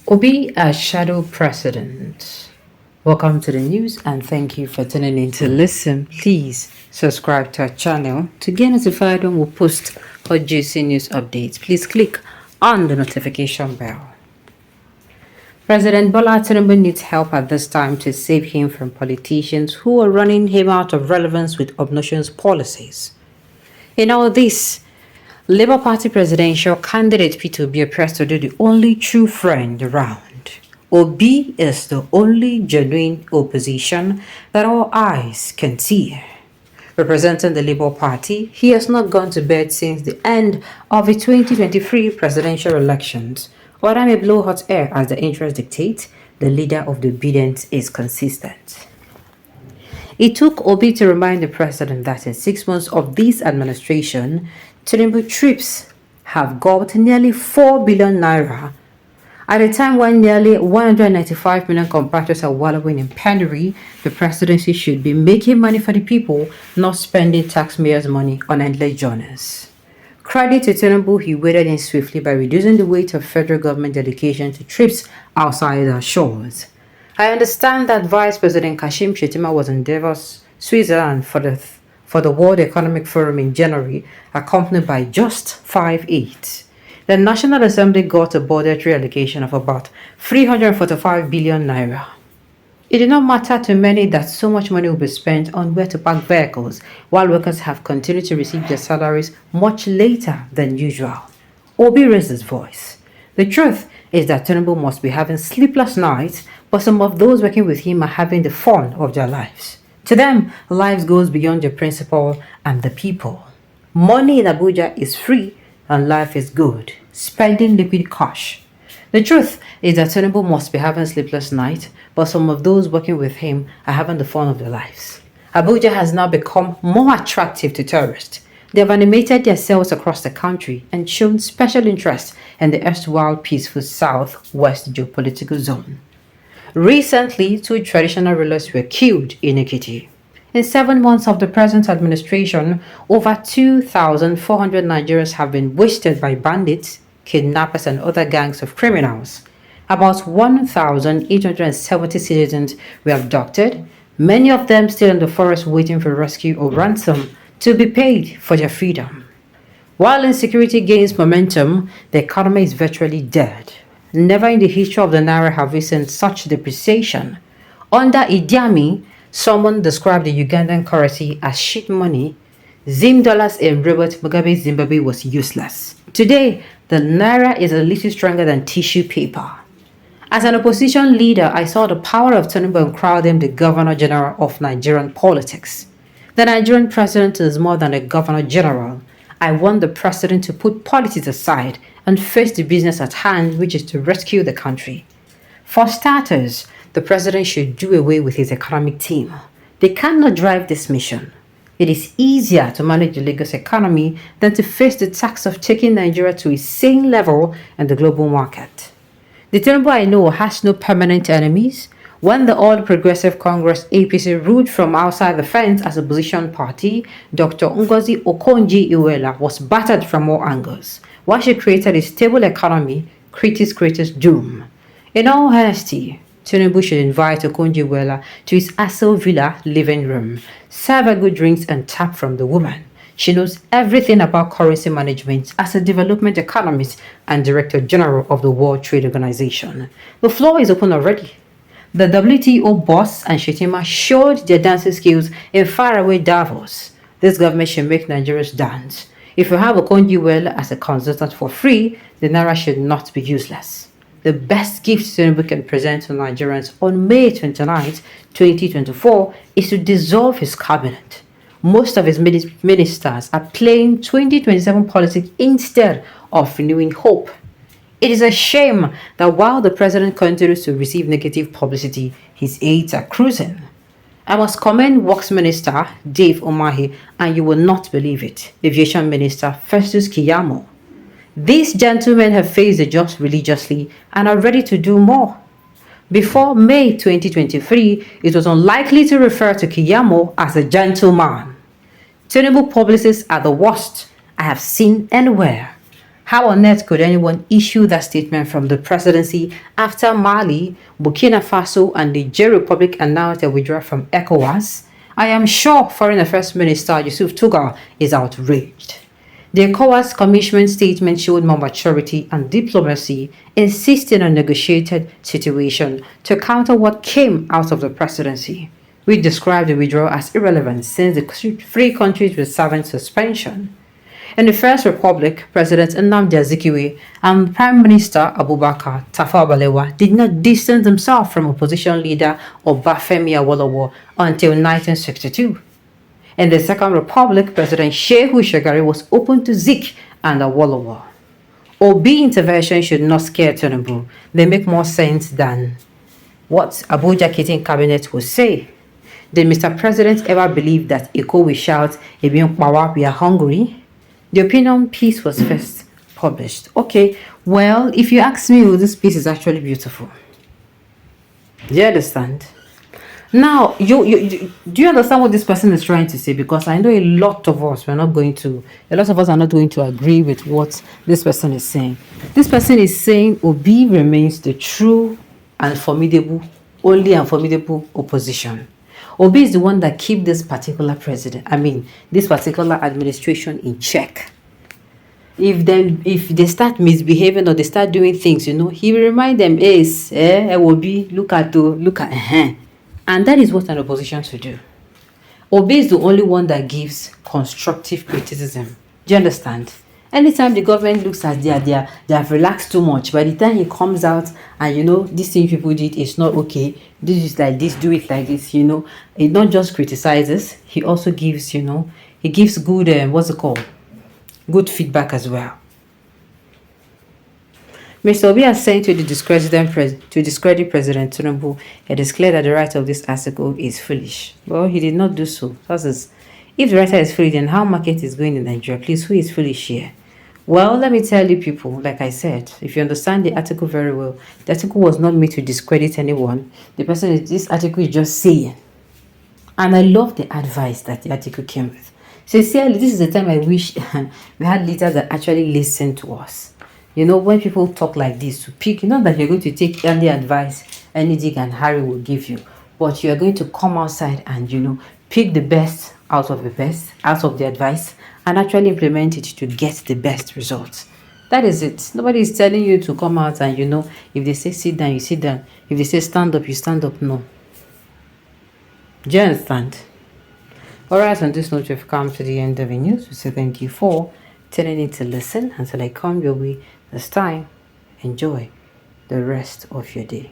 Obi as shadow president. Welcome to the news and thank you for tuning in to listen. Please subscribe to our channel to get notified when we post or juicy news updates. Please click on the notification bell. President Bola Tinubu needs help at this time to save him from politicians who are running him out of relevance with obnoxious policies. In all this, Labour Party presidential candidate Peter Obi appears to be the only true friend around. Obi is the only genuine opposition that all eyes can see. Representing the Labour Party, he has not gone to bed since the end of the 2023 presidential elections. While that may blow hot air as the interests dictate, the leader of the obedient is consistent. It took Obi to remind the president that in 6 months of this administration, Tinubu trips have gobbled nearly 4 billion naira. At a time when nearly 195 million compatriots are wallowing in penury, the presidency should be making money for the people, not spending taxpayers' money on endless journeys. Credit to Tinubu, he waded in swiftly by reducing the weight of federal government dedication to trips outside our shores. I understand that Vice President Kashim Shettima was in Davos, Switzerland for the World Economic Forum in January, accompanied by just 5 aides. The National Assembly got a budgetary allocation of about 345 billion naira. It did not matter to many that so much money will be spent on where to park vehicles, while workers have continued to receive their salaries much later than usual. Obi raised his voice. The truth is that Tinubu must be having sleepless nights, but some of those working with him are having the fun of their lives. To them, life goes beyond the principle and the people. Money in Abuja is free and life is good, spending liquid cash. The truth is that Tinubu must be having sleepless nights, but some of those working with him are having the fun of their lives. Abuja has now become more attractive to tourists. They have animated their sales across the country and shown special interest in the erstwhile peaceful southwest geopolitical zone. Recently, 2 traditional rulers were killed in Ekiti. In 7 months of the present administration, over 2,400 Nigerians have been wasted by bandits, kidnappers, and other gangs of criminals. About 1,870 citizens were abducted, many of them still in the forest waiting for rescue or ransom to be paid for their freedom. While insecurity gains momentum, the economy is virtually dead. Never in the history of the Naira have we seen such depreciation. Under Idi Amin, someone described the Ugandan currency as shit money. Zim dollars in Robert Mugabe's Zimbabwe was useless. Today, the Naira is a little stronger than tissue paper. As an opposition leader, I saw the power of Tinubu and crowned him the Governor General of Nigerian politics. The Nigerian president is more than a Governor General. I want the president to put politics aside and face the business at hand, which is to rescue the country. For starters, the president should do away with his economic team. They cannot drive this mission. It is easier to manage the Lagos economy than to face the task of taking Nigeria to a sane level in the global market. The Tinubu I know has no permanent enemies. When the All Progressive Congress APC ruled from outside the fence as a opposition party, Dr. Ngozi Okonjo-Iweala was battered from all angles. While she created a stable economy, critics doom. In all honesty, Tinubu should invite Okonjo-Iweala to his Aso Villa living room, serve her good drinks and tap from the woman. She knows everything about currency management as a development economist and Director General of the World Trade Organization. The floor is open already. The WTO boss and Shettima showed their dancing skills in faraway Davos. This government should make Nigerians dance. If you have Okonjo-Iweala as a consultant for free, the Naira should not be useless. The best gift Tinubu can present to Nigerians on May 29, 2024 is to dissolve his cabinet. Most of his ministers are playing 2027 politics instead of renewing hope. It is a shame that while the president continues to receive negative publicity, his aides are cruising. I must commend Works Minister Dave Umahi, and you will not believe it, Aviation Minister Festus Keyamo. These gentlemen have faced the jobs religiously and are ready to do more. Before May 2023, it was unlikely to refer to Keyamo as a gentleman. Tinubu publicists are the worst I have seen anywhere. How on earth could anyone issue that statement from the presidency after Mali, Burkina Faso, and the Niger Republic announced their withdrawal from ECOWAS? I am sure Foreign Affairs Minister Yusuf Tugal is outraged. The ECOWAS commission statement showed more maturity and diplomacy, insisting on negotiated situation to counter what came out of the presidency. We described the withdrawal as irrelevant since the three countries were serving suspension. In the First Republic, President Nnamdi Azikiwe and Prime Minister Abubakar Tafawa Balewa did not distance themselves from opposition leader Obafemi Awolowo until 1962. In the Second Republic, President Shehu Shagari was open to Zik and Awolowo. Obi intervention should not scare Tinubu. They make more sense than what Abuja Kitting Cabinet would say. Did Mr. President ever believe that Eko will shout, we are hungry? The opinion piece was first published. Okay, well, if you ask me, well, this piece is actually beautiful. Do you understand? Now, do you understand what this person is trying to say? Because I know a lot of us are not going to agree with what this person is saying. This person is saying Obi remains the true and formidable opposition. Obi is the one that keep this particular this particular administration in check. If they start misbehaving or they start doing things, he will remind them, Obi, look at. And that is what an opposition should do. Obi is the only one that gives constructive criticism. Do you understand? Anytime the government looks as they have relaxed too much, by the time he comes out and this thing people did is not okay, this is like this, do it like this, he not just criticizes, he also gives, he gives good good feedback as well. Mr. Obi has said to discredit President Tinubu, it is clear that the writer of this article is foolish. Well, he did not do so. If the writer is foolish, then how market is going in Nigeria? Please, who is foolish here? Well, let me tell you people, like I said, if you understand the article very well, the article was not made to discredit anyone. This article is just saying. And I love the advice that the article came with. Sincerely, this is the time I wish we had leaders that actually listen to us. When people talk like this, to pick, not that you're going to take any advice any Dick and Harry will give you, but you're going to come outside and, pick the best out of the advice, and actually implement it to get the best results. That is it. Nobody is telling you to come out and, if they say sit down, you sit down. If they say stand up, you stand up. No. Do you understand? Alright, on this note, we've come to the end of the news. We say thank you for tuning in to listen. Until I come your way this time, enjoy the rest of your day.